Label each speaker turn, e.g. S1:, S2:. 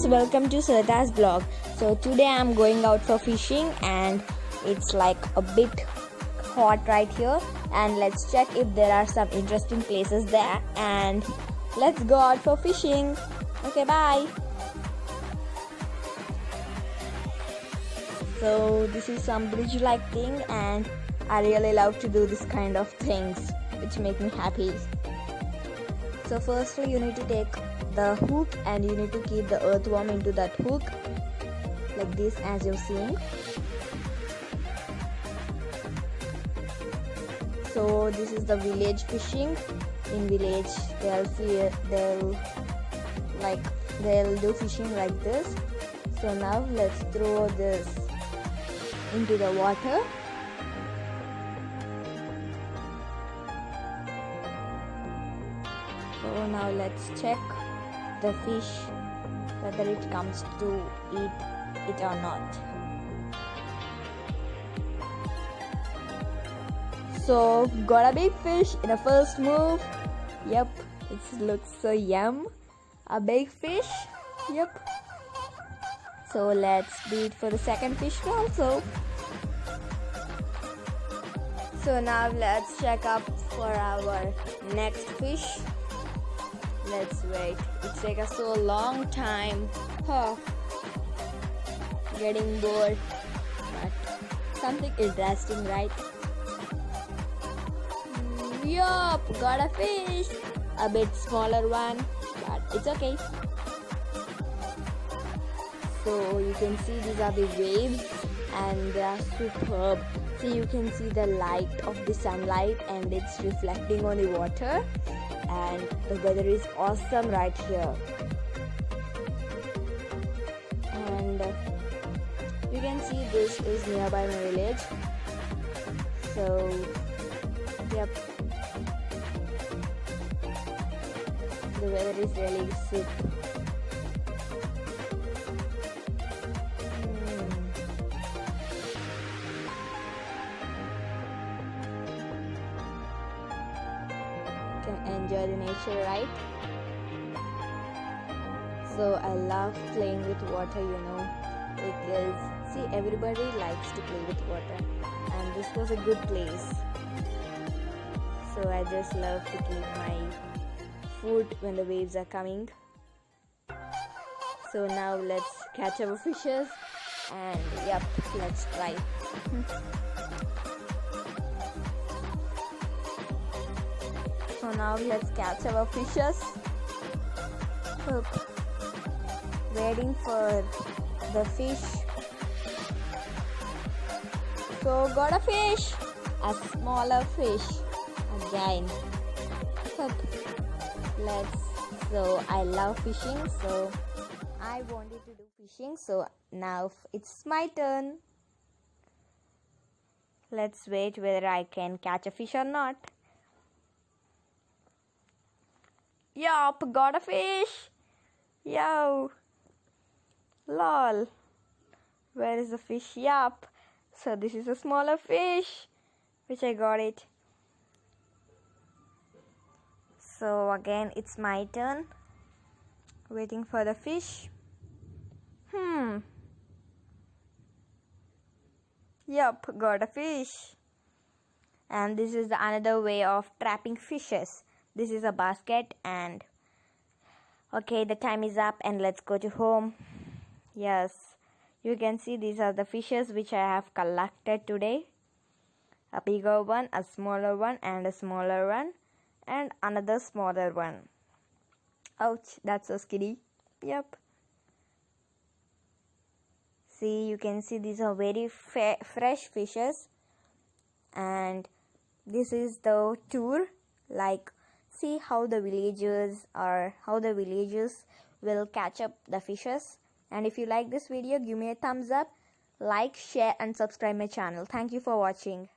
S1: viewers, welcome to Sarita's vlog. So today I'm going out for fishing and it's like a bit hot right here, and let's check if there are some interesting places there and let's go out for fishing. Okay, bye. So this is some bridge like thing and I really love to do this kind of things which make me happy. So firstly you need to take the hook and you need to keep the earthworm into that hook like this, as you're seeing. So this is the village fishing. In village they'll do fishing like this. So now let's throw this into the water. So now let's check the fish whether it comes to eat it or not. So got a big fish in the first move. Yep, it looks so yum. A big fish. Yep. So let's do it for the second fish also. So now let's check up for our next fish. Let's wait. It takes us so long time. Getting bored. But something interesting, right? Yup, got a fish. A bit smaller one, but it's okay. So you can see these are the waves and they are superb. See, you can see the light of the sunlight and it's reflecting on the water, and the weather is awesome right here. And you can see this is nearby my village. So yep, the weather is really super. Can enjoy the nature, right? So I love playing with water, because see, everybody likes to play with water and this was a good place. So I just love to keep my food when the waves are coming. So now let's catch our fishes and yep, let's try. So now let's catch our fishes. Waiting for the fish. So got a fish, a smaller fish again. So I love fishing, so I wanted to do fishing. So now it's my turn. Let's wait whether I can catch a fish or not. Yup, got a fish. Yo. Lol. Where is the fish? Yup. So this is a smaller fish which I got it. So again it's my turn. Waiting for the fish. Yup, got a fish. And this is another way of trapping fishes. This is a basket and okay, the time is up and let's go to home. Yes, you can see these are the fishes which I have collected today. A bigger one, a smaller one and a smaller one and another smaller one. Ouch, that's so scary. Yep. See, you can see these are very fresh fishes, and this is the tour. Like, see how the villagers will catch up the fishes. And if you like this video, give me a thumbs up, like, share and subscribe my channel. Thank you for watching.